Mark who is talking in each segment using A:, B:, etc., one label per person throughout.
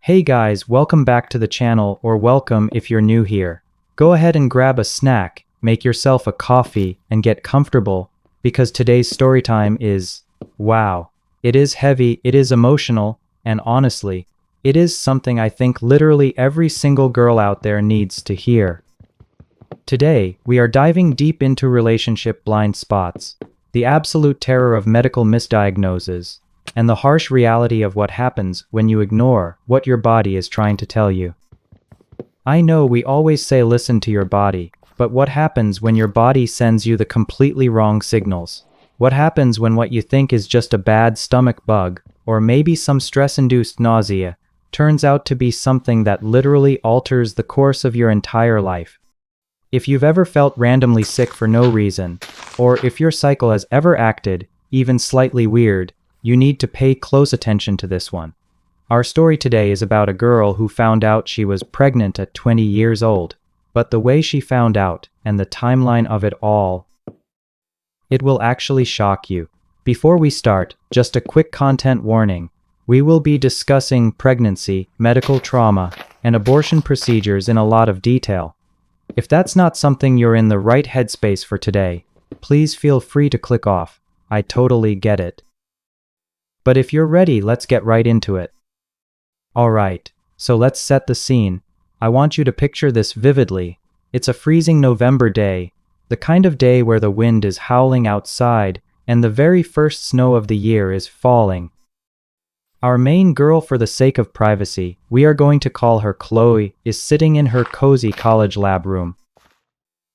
A: Hey guys, welcome back to the channel, or welcome if you're new here. Go ahead and grab a snack, make yourself a coffee, and get comfortable, because today's story time is, wow. It is heavy, it is emotional, and honestly, it is something I think literally every single girl out there needs to hear. Today, we are diving deep into relationship blind spots, the absolute terror of medical misdiagnoses, and the harsh reality of what happens when you ignore what your body is trying to tell you. I know we always say listen to your body, but what happens when your body sends you the completely wrong signals? What happens when what you think is just a bad stomach bug, or maybe some stress-induced nausea, turns out to be something that literally alters the course of your entire life? If you've ever felt randomly sick for no reason, or if your cycle has ever acted, even slightly weird, you need to pay close attention to this one. Our story today is about a girl who found out she was pregnant at 20 years old, but the way she found out, and the timeline of it all, it will actually shock you. Before we start, just a quick content warning. We will be discussing pregnancy, medical trauma, and abortion procedures in a lot of detail. If that's not something you're in the right headspace for today, please feel free to click off. I totally get it. But if you're ready, let's get right into it. Alright, so let's set the scene. I want you to picture this vividly. It's a freezing November day, the kind of day where the wind is howling outside and the very first snow of the year is falling. Our main girl, for the sake of privacy, we are going to call her Chloe, is sitting in her cozy college lab room.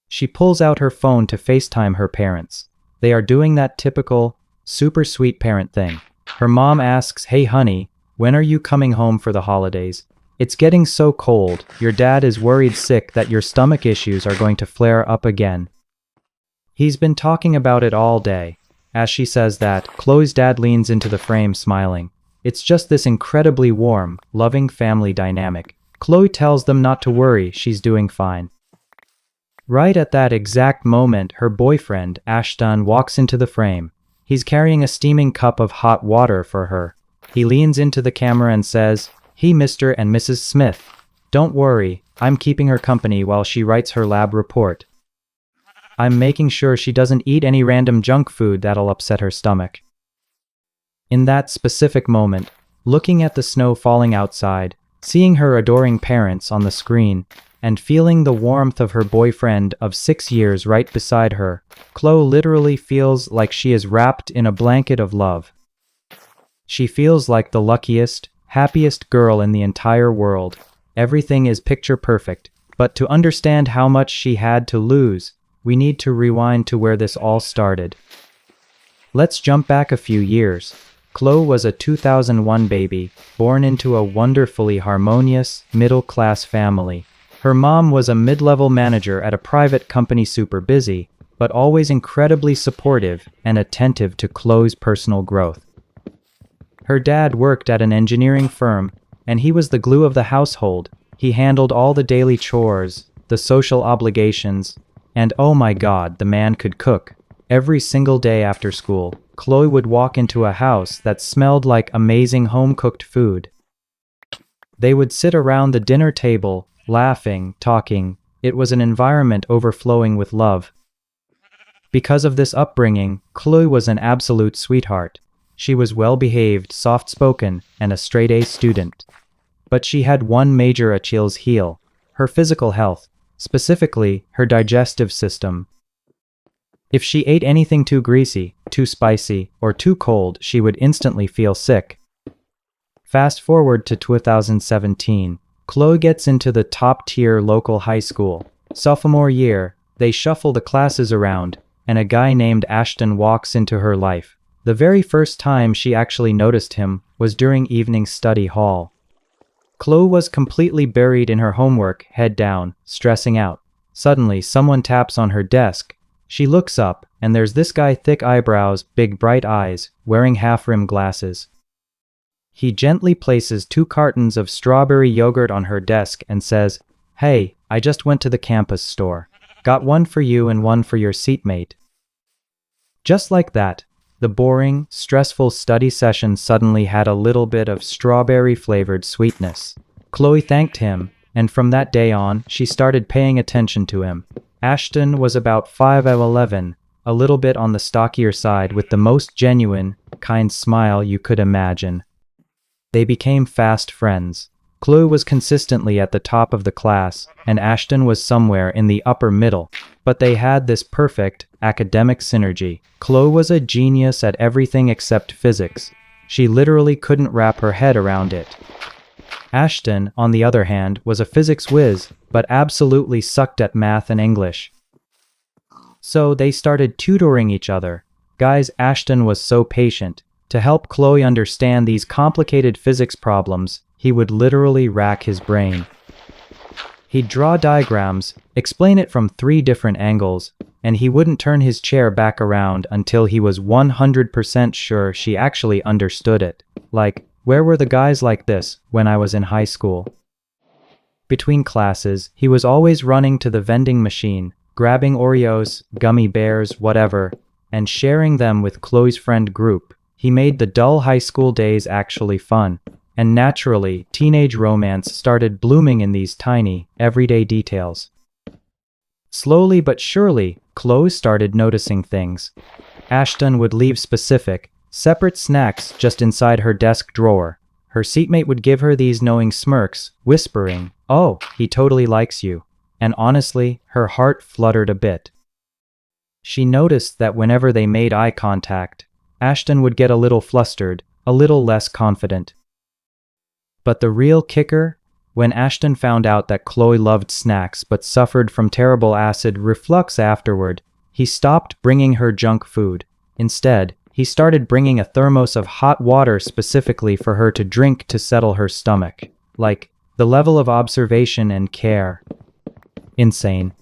A: She pulls out her phone to FaceTime her parents. They are doing that typical, super sweet parent thing. Her mom asks, "Hey honey, when are you coming home for the holidays? It's getting so cold, your dad is worried sick that your stomach issues are going to flare up again. He's been talking about it all day." As she says that, Chloe's dad leans into the frame smiling. It's just this incredibly warm, loving family dynamic. Chloe tells them not to worry, she's doing fine. Right at that exact moment, her boyfriend, Ashton, walks into the frame. He's carrying a steaming cup of hot water for her. He leans into the camera and says, "Hey Mr. and Mrs. Smith. Don't worry, I'm keeping her company while she writes her lab report. I'm making sure she doesn't eat any random junk food that'll upset her stomach." In that specific moment, looking at the snow falling outside, seeing her adoring parents on the screen, and feeling the warmth of her boyfriend of 6 years right beside her, Chloe literally feels like she is wrapped in a blanket of love. She feels like the luckiest, happiest girl in the entire world. Everything is picture perfect, but to understand how much she had to lose, we need to rewind to where this all started. Let's jump back a few years. Chloe was a 2001 baby, born into a wonderfully harmonious, middle-class family. Her mom was a mid-level manager at a private company, super busy, but always incredibly supportive and attentive to Chloe's personal growth. Her dad worked at an engineering firm, and he was the glue of the household. He handled all the daily chores, the social obligations, and oh my god, the man could cook. Every single day after school, Chloe would walk into a house that smelled like amazing home-cooked food. They would sit around the dinner table, laughing, talking. It was an environment overflowing with love. Because of this upbringing, Chloe was an absolute sweetheart. She was well-behaved, soft-spoken, and a straight-A student. But she had one major Achilles heel: her physical health, specifically her digestive system. If she ate anything too greasy, too spicy, or too cold, she would instantly feel sick. Fast forward to 2017. Chloe gets into the top-tier local high school. Sophomore year, they shuffle the classes around, and a guy named Ashton walks into her life. The very first time she actually noticed him was during evening study hall. Chloe was completely buried in her homework, head down, stressing out. Suddenly, someone taps on her desk. She looks up, and there's this guy, thick eyebrows, big bright eyes, wearing half-rimmed glasses. He gently places 2 cartons of strawberry yogurt on her desk and says, "Hey, I just went to the campus store. Got one for you and one for your seatmate." Just like that, The boring, stressful study session suddenly had a little bit of strawberry-flavored sweetness. Chloe thanked him, and from that day on, she started paying attention to him. Ashton was about 5'11", a little bit on the stockier side with the most genuine, kind smile you could imagine. They became fast friends. Chloe was consistently at the top of the class, and Ashton was somewhere in the upper middle. But they had this perfect, academic synergy. Chloe was a genius at everything except physics. She literally couldn't wrap her head around it. Ashton, on the other hand, was a physics whiz, but absolutely sucked at math and English. So they started tutoring each other. Guys, Ashton was so patient. To help Chloe understand these complicated physics problems, he would literally rack his brain. He'd draw diagrams, explain it from 3 different angles, and he wouldn't turn his chair back around until he was 100% sure she actually understood it. Like, where were the guys like this when I was in high school? Between classes, he was always running to the vending machine, grabbing Oreos, gummy bears, whatever, and sharing them with Chloe's friend group. He made the dull high school days actually fun. And naturally, teenage romance started blooming in these tiny, everyday details. Slowly but surely, Chloe started noticing things. Ashton would leave specific, separate snacks just inside her desk drawer. Her seatmate would give her these knowing smirks, whispering, "Oh, he totally likes you." And honestly, her heart fluttered a bit. She noticed that whenever they made eye contact, Ashton would get a little flustered, a little less confident. But the real kicker? When Ashton found out that Chloe loved snacks but suffered from terrible acid reflux afterward, he stopped bringing her junk food. Instead, he started bringing a thermos of hot water specifically for her to drink to settle her stomach. Like, the level of observation and care. Insane.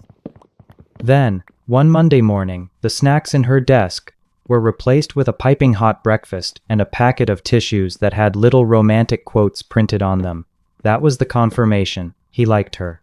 A: Then, one Monday morning, the snacks in her desk were replaced with a piping hot breakfast and a packet of tissues that had little romantic quotes printed on them. That was the confirmation. He liked her.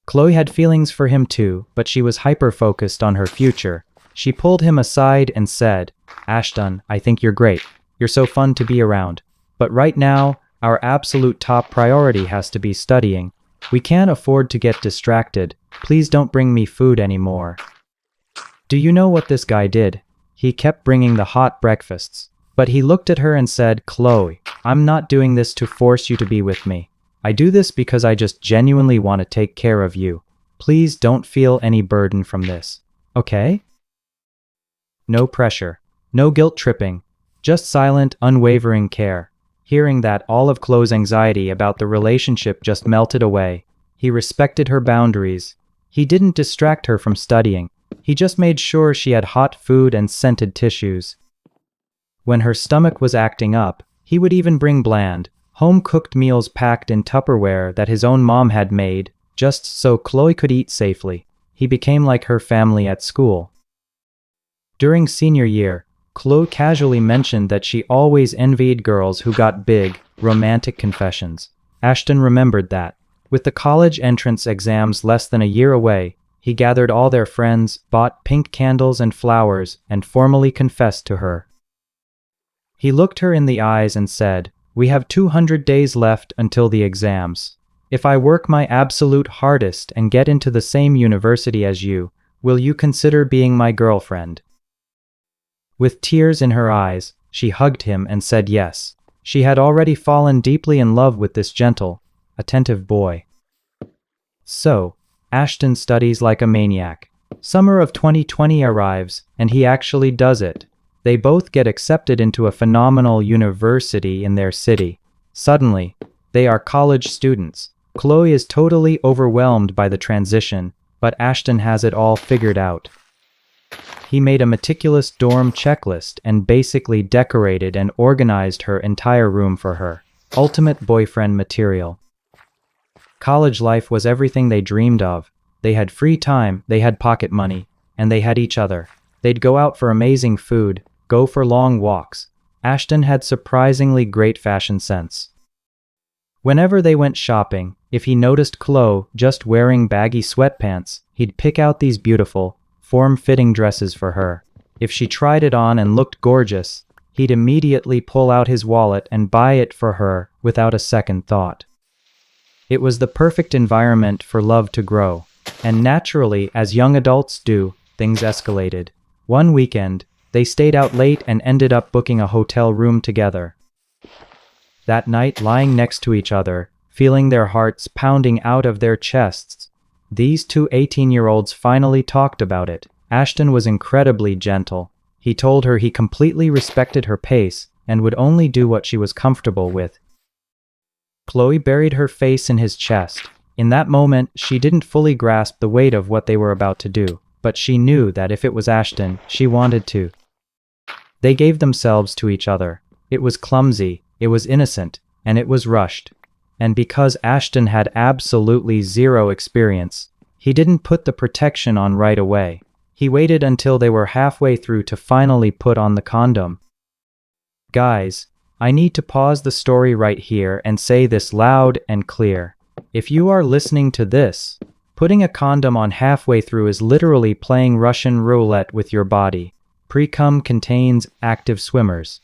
A: Chloe had feelings for him too, but she was hyper-focused on her future. She pulled him aside and said, "Ashton, I think you're great. You're so fun to be around. But right now, our absolute top priority has to be studying. We can't afford to get distracted. Please don't bring me food anymore." Do you know what this guy did? He kept bringing the hot breakfasts. But he looked at her and said, "Chloe, I'm not doing this to force you to be with me. I do this because I just genuinely want to take care of you. Please don't feel any burden from this. Okay?" No pressure. No guilt tripping. Just silent, unwavering care. Hearing that, all of Chloe's anxiety about the relationship just melted away. He respected her boundaries. He didn't distract her from studying. He just made sure she had hot food and scented tissues. When her stomach was acting up, he would even bring bland, home-cooked meals packed in Tupperware that his own mom had made, just so Chloe could eat safely. He became like her family at school. During senior year, Chloe casually mentioned that she always envied girls who got big, romantic confessions. Ashton remembered that. With the college entrance exams less than a year away, he gathered all their friends, bought pink candles and flowers, and formally confessed to her. He looked her in the eyes and said, "We have 200 days left until the exams. If I work my absolute hardest and get into the same university as you, will you consider being my girlfriend?" With tears in her eyes, she hugged him and said yes. She had already fallen deeply in love with this gentle, attentive boy. So, Ashton studies like a maniac. Summer of 2020 arrives, and he actually does it. They both get accepted into a phenomenal university in their city. Suddenly, they are college students. Chloe is totally overwhelmed by the transition, but Ashton has it all figured out. He made a meticulous dorm checklist and basically decorated and organized her entire room for her. Ultimate boyfriend material. College life was everything they dreamed of. They had free time, they had pocket money, and they had each other. They'd go out for amazing food, go for long walks. Ashton had surprisingly great fashion sense. Whenever they went shopping, if he noticed Chloe just wearing baggy sweatpants, he'd pick out these beautiful, form-fitting dresses for her. If she tried it on and looked gorgeous, he'd immediately pull out his wallet and buy it for her without a second thought. It was the perfect environment for love to grow. And naturally, as young adults do, things escalated. One weekend, they stayed out late and ended up booking a hotel room together. That night, lying next to each other, feeling their hearts pounding out of their chests, these two 18-year-olds finally talked about it. Ashton was incredibly gentle. He told her he completely respected her pace and would only do what she was comfortable with. Chloe buried her face in his chest. In that moment, she didn't fully grasp the weight of what they were about to do, but she knew that if it was Ashton, she wanted to. They gave themselves to each other. It was clumsy, it was innocent, and it was rushed. And because Ashton had absolutely zero experience, he didn't put the protection on right away. He waited until they were halfway through to finally put on the condom. Guys, I need to pause the story right here and say this loud and clear. If you are listening to this, putting a condom on halfway through is literally playing Russian roulette with your body. Pre-cum contains active swimmers.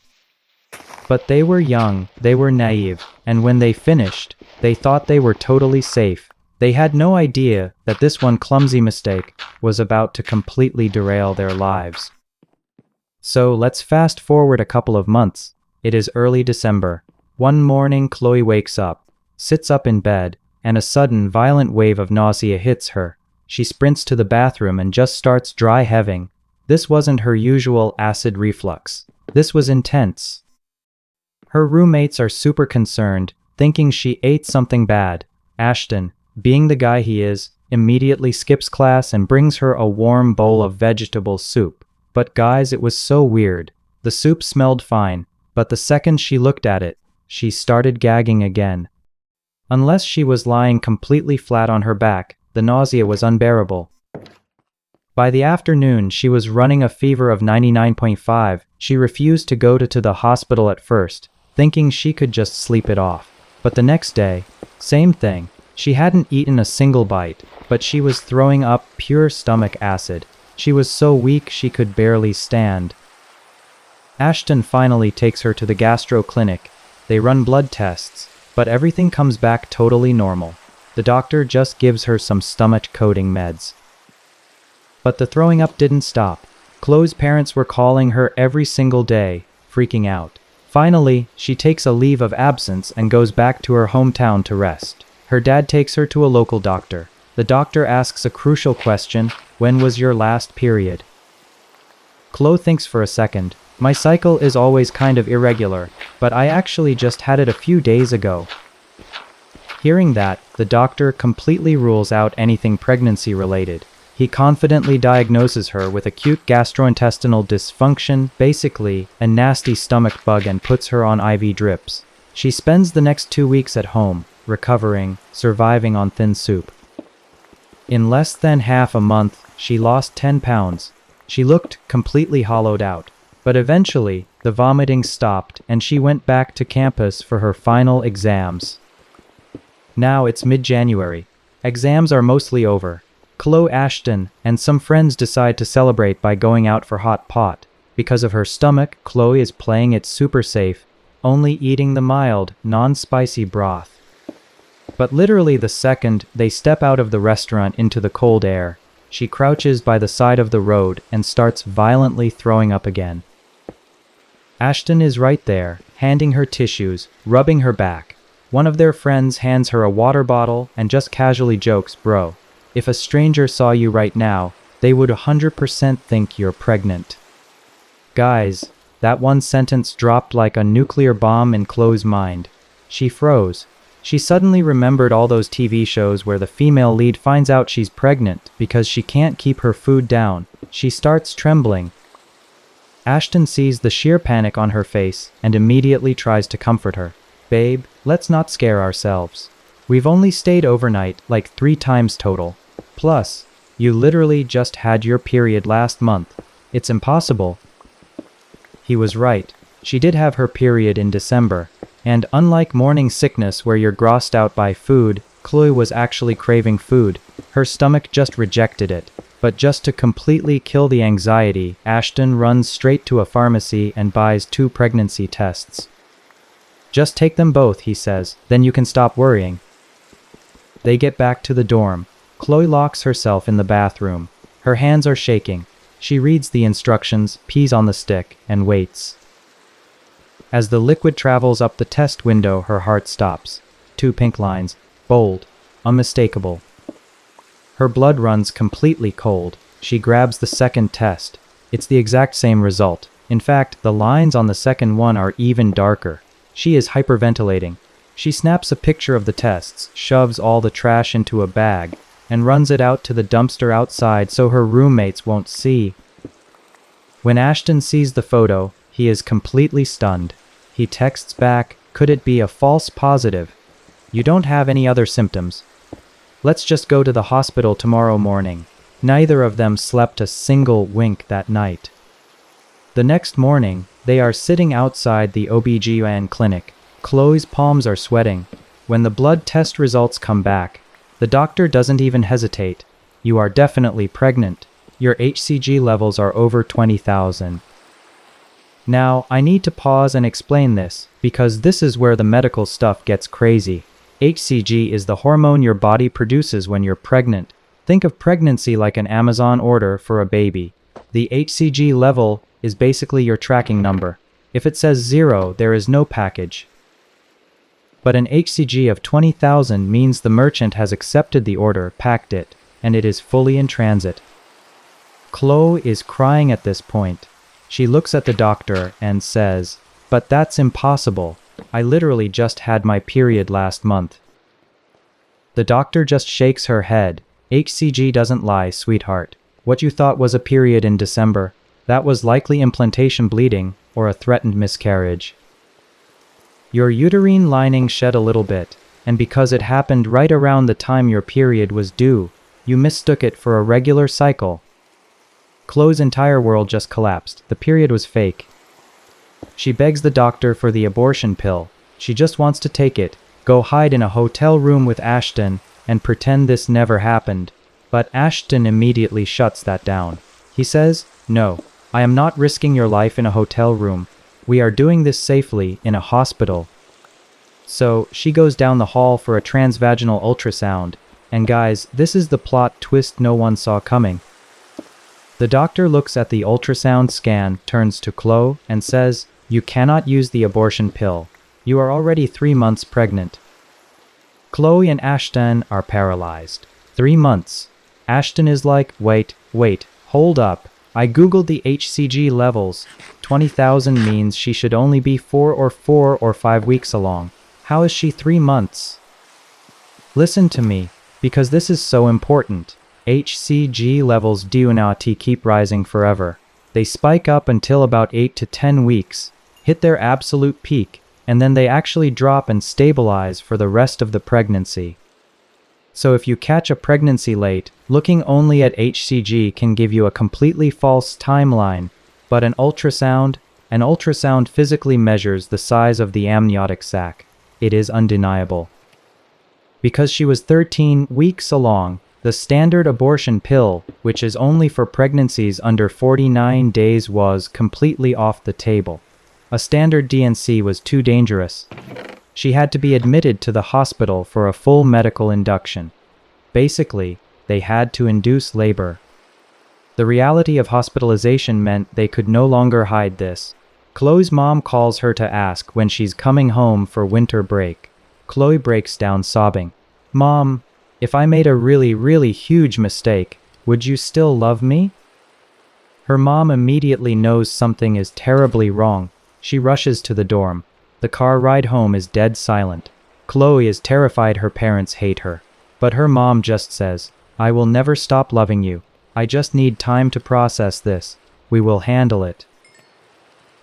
A: But they were young, they were naive, and when they finished, they thought they were totally safe. They had no idea that this one clumsy mistake was about to completely derail their lives. So let's fast forward a couple of months. It is early December. One morning, Chloe wakes up, sits up in bed, and a sudden violent wave of nausea hits her. She sprints to the bathroom and just starts dry heaving. This wasn't her usual acid reflux. This was intense. Her roommates are super concerned, thinking she ate something bad. Ashton, being the guy he is, immediately skips class and brings her a warm bowl of vegetable soup. But guys, it was so weird. The soup smelled fine, but the second she looked at it, she started gagging again. Unless she was lying completely flat on her back, the nausea was unbearable. By the afternoon, she was running a fever of 99.5. She refused to go to the hospital at first, thinking she could just sleep it off. But the next day, same thing. She hadn't eaten a single bite, but she was throwing up pure stomach acid. She was so weak she could barely stand. Ashton finally takes her to the gastro clinic. They run blood tests, but everything comes back totally normal. The doctor just gives her some stomach-coating meds. But the throwing up didn't stop. Chloe's parents were calling her every single day, freaking out. Finally, she takes a leave of absence and goes back to her hometown to rest. Her dad takes her to a local doctor. The doctor asks a crucial question: when was your last period? Chloe thinks for a second. My cycle is always kind of irregular, but I actually just had it a few days ago. Hearing that, the doctor completely rules out anything pregnancy-related. He confidently diagnoses her with acute gastrointestinal dysfunction, basically a nasty stomach bug, and puts her on IV drips. She spends the next 2 weeks at home, recovering, surviving on thin soup. In less than half a month, she lost 10 pounds. She looked completely hollowed out. But eventually, the vomiting stopped and she went back to campus for her final exams. Now it's mid-January. Exams are mostly over. Chloe, Ashton, and some friends decide to celebrate by going out for hot pot. Because of her stomach, Chloe is playing it super safe, only eating the mild, non-spicy broth. But literally the second they step out of the restaurant into the cold air, she crouches by the side of the road and starts violently throwing up again. Ashton is right there, handing her tissues, rubbing her back. One of their friends hands her a water bottle and just casually jokes, "Bro, if a stranger saw you right now, they would 100% think you're pregnant." Guys, that one sentence dropped like a nuclear bomb in Chloe's mind. She froze. She suddenly remembered all those TV shows where the female lead finds out she's pregnant because she can't keep her food down. She starts trembling. Ashton sees the sheer panic on her face and immediately tries to comfort her. "Babe, let's not scare ourselves. We've only stayed overnight like 3 times total. Plus, you literally just had your period last month. It's impossible." He was right. She did have her period in December. And unlike morning sickness where you're grossed out by food, Chloe was actually craving food. Her stomach just rejected it. But just to completely kill the anxiety, Ashton runs straight to a pharmacy and buys 2 pregnancy tests. "Just take them both," he says, "then you can stop worrying." They get back to the dorm. Chloe locks herself in the bathroom. Her hands are shaking. She reads the instructions, pees on the stick, and waits. As the liquid travels up the test window, her heart stops. 2 pink lines. Bold. Unmistakable. Her blood runs completely cold. She grabs the second test. It's the exact same result. In fact, the lines on the second one are even darker. She is hyperventilating. She snaps a picture of the tests, shoves all the trash into a bag, and runs it out to the dumpster outside so her roommates won't see. When Ashton sees the photo, he is completely stunned. He texts back, "Could it be a false positive? You don't have any other symptoms. Let's just go to the hospital tomorrow morning." Neither of them slept a single wink that night. The next morning, they are sitting outside the OB/GYN clinic. Chloe's palms are sweating. When the blood test results come back, the doctor doesn't even hesitate. "You are definitely pregnant. Your HCG levels are over 20,000. Now, I need to pause and explain this, because this is where the medical stuff gets crazy. HCG is the hormone your body produces when you're pregnant. Think of pregnancy like an Amazon order for a baby. The HCG level is basically your tracking number. If it says 0, there is no package. But an HCG of 20,000 means the merchant has accepted the order, packed it, and it is fully in transit. Chloe is crying at this point. She looks at the doctor and says, "But that's impossible. I literally just had my period last month." The doctor just shakes her head. "HCG doesn't lie, sweetheart. What you thought was a period in December, that was likely implantation bleeding or a threatened miscarriage. Your uterine lining shed a little bit, and because it happened right around the time your period was due, you mistook it for a regular cycle." Chloe's entire world just collapsed. The period was fake. She begs the doctor for the abortion pill. She just wants to take it, go hide in a hotel room with Ashton, and pretend this never happened. But Ashton immediately shuts that down. He says, "No, I am not risking your life in a hotel room. We are doing this safely in a hospital." So she goes down the hall for a transvaginal ultrasound. And guys, this is the plot twist no one saw coming. The doctor looks at the ultrasound scan, turns to Chloe, and says, "You cannot use the abortion pill. You are already 3 months pregnant." Chloe and Ashton are paralyzed. 3 months. Ashton is like, wait, hold up. I googled the HCG levels. 20,000 means she should only be 4 or 5 weeks along. How is she 3 months? Listen to me, because this is so important. HCG levels do not keep rising forever. They spike up until about 8 to 10 weeks, hit their absolute peak, and then they actually drop and stabilize for the rest of the pregnancy. So if you catch a pregnancy late, looking only at HCG can give you a completely false timeline, but an ultrasound physically measures the size of the amniotic sac. It is undeniable. Because she was 13 weeks along, the standard abortion pill, which is only for pregnancies under 49 days, was completely off the table. A standard DNC was too dangerous. She had to be admitted to the hospital for a full medical induction. Basically, they had to induce labor. The reality of hospitalization meant they could no longer hide this. Chloe's mom calls her to ask when she's coming home for winter break. Chloe breaks down sobbing. "Mom, if I made a really huge mistake, would you still love me?" Her mom immediately knows something is terribly wrong. She rushes to the dorm. The car ride home is dead silent. Chloe is terrified her parents hate her. But her mom just says, "I will never stop loving you. I just need time to process this. We will handle it."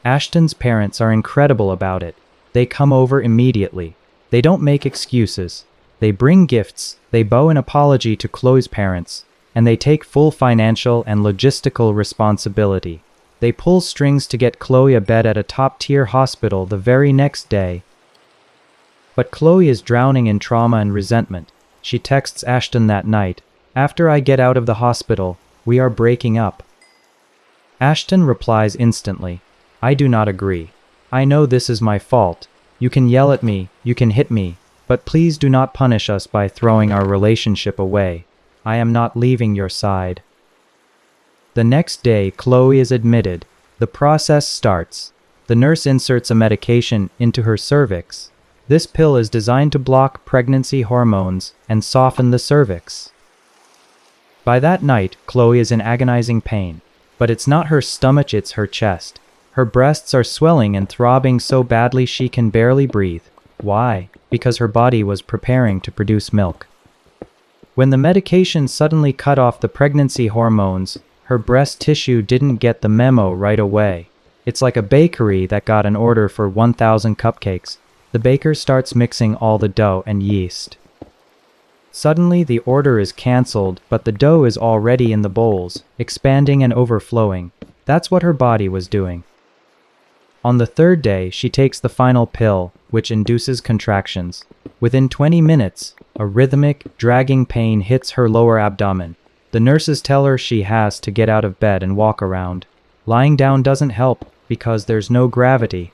A: Ashton's parents are incredible about it. They come over immediately. They don't make excuses. They bring gifts, they bow an apology to Chloe's parents, and they take full financial and logistical responsibility. They pull strings to get Chloe a bed at a top-tier hospital the very next day. But Chloe is drowning in trauma and resentment. She texts Ashton that night, "After I get out of the hospital, We are breaking up. Ashton replies instantly, I do not agree. I know this is my fault. You can yell at me, you can hit me, but please do not punish us by throwing our relationship away. I am not leaving your side. The next day, Chloe is admitted. The process starts. The nurse inserts a medication into her cervix. This pill is designed to block pregnancy hormones and soften the cervix. By that night, Chloe is in agonizing pain. But it's not her stomach, it's her chest. Her breasts are swelling and throbbing so badly she can barely breathe. Why? Because her body was preparing to produce milk. When the medication suddenly cut off the pregnancy hormones, her breast tissue didn't get the memo right away. It's like a bakery that got an order for 1,000 cupcakes. The baker starts mixing all the dough and yeast. Suddenly, the order is cancelled, but the dough is already in the bowls, expanding and overflowing. That's what her body was doing. On the third day, she takes the final pill, which induces contractions. Within 20 minutes, a rhythmic, dragging pain hits her lower abdomen. The nurses tell her she has to get out of bed and walk around. Lying down doesn't help, because there's no gravity.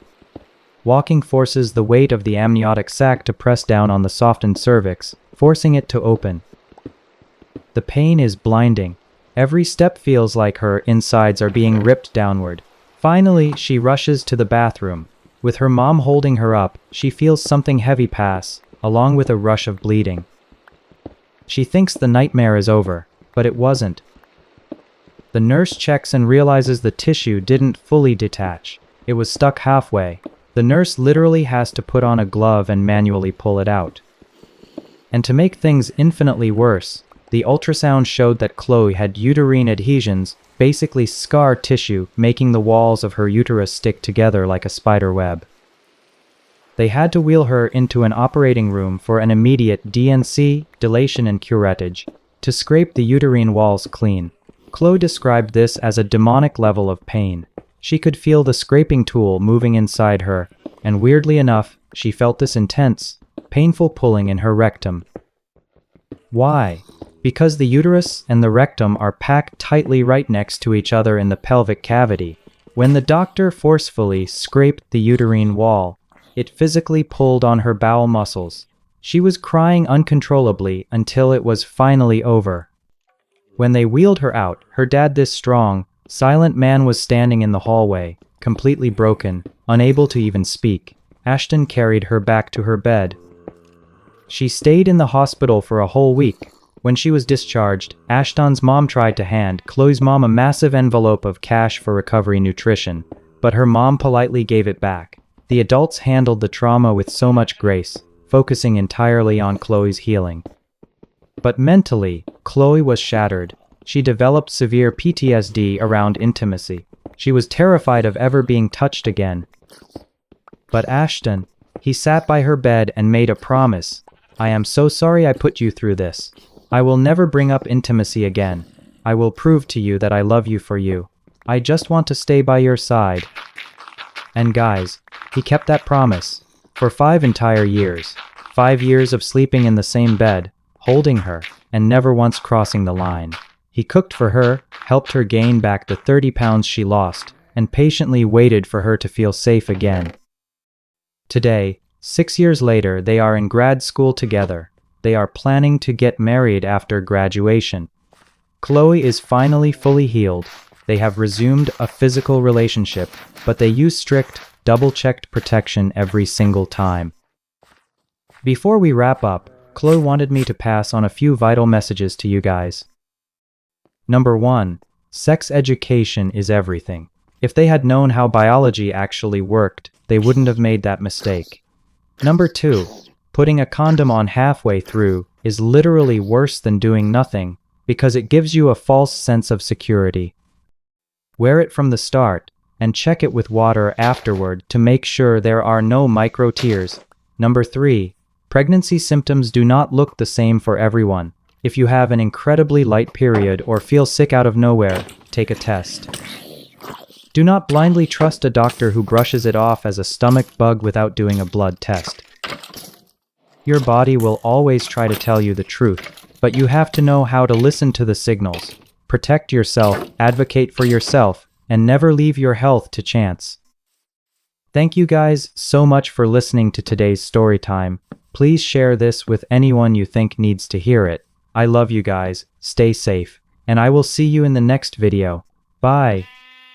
A: Walking forces the weight of the amniotic sac to press down on the softened cervix, forcing it to open. The pain is blinding. Every step feels like her insides are being ripped downward. Finally, she rushes to the bathroom. With her mom holding her up, she feels something heavy pass, along with a rush of bleeding. She thinks the nightmare is over, but it wasn't. The nurse checks and realizes the tissue didn't fully detach. It was stuck halfway. The nurse literally has to put on a glove and manually pull it out. And to make things infinitely worse, the ultrasound showed that Chloe had uterine adhesions, basically scar tissue, making the walls of her uterus stick together like a spider web. They had to wheel her into an operating room for an immediate DNC, dilation and curettage, to scrape the uterine walls clean. Chloe described this as a demonic level of pain. She could feel the scraping tool moving inside her, and weirdly enough, she felt this intense, painful pulling in her rectum. Why? Because the uterus and the rectum are packed tightly right next to each other in the pelvic cavity. When the doctor forcefully scraped the uterine wall, it physically pulled on her bowel muscles. She was crying uncontrollably until it was finally over. When they wheeled her out, her dad, this strong, silent man, was standing in the hallway, completely broken, unable to even speak. Ashton carried her back to her bed. She stayed in the hospital for a whole week. When she was discharged, Ashton's mom tried to hand Chloe's mom a massive envelope of cash for recovery nutrition, but her mom politely gave it back. The adults handled the trauma with so much grace, focusing entirely on Chloe's healing. But mentally, Chloe was shattered. She developed severe PTSD around intimacy. She was terrified of ever being touched again. But Ashton, he sat by her bed and made a promise. I am so sorry I put you through this. I will never bring up intimacy again. I will prove to you that I love you for you. I just want to stay by your side. And guys, he kept that promise. For 5 entire years. 5 years of sleeping in the same bed, holding her, and never once crossing the line. He cooked for her, helped her gain back the 30 pounds she lost, and patiently waited for her to feel safe again. Today, 6 years later, they are in grad school together. They are planning to get married after graduation. Chloe is finally fully healed. They have resumed a physical relationship, but they use strict, double-checked protection every single time. Before we wrap up, Chloe wanted me to pass on a few vital messages to you guys. Number 1. Sex education is everything. If they had known how biology actually worked, they wouldn't have made that mistake. Number 2. Putting a condom on halfway through is literally worse than doing nothing, because it gives you a false sense of security. Wear it from the start, and check it with water afterward to make sure there are no micro tears. Number 3. Pregnancy symptoms do not look the same for everyone. If you have an incredibly light period or feel sick out of nowhere, take a test. Do not blindly trust a doctor who brushes it off as a stomach bug without doing a blood test. Your body will always try to tell you the truth, but you have to know how to listen to the signals. Protect yourself, advocate for yourself, and never leave your health to chance. Thank you guys so much for listening to today's story time. Please share this with anyone you think needs to hear it. I love you guys, stay safe, and I will see you in the next video. Bye.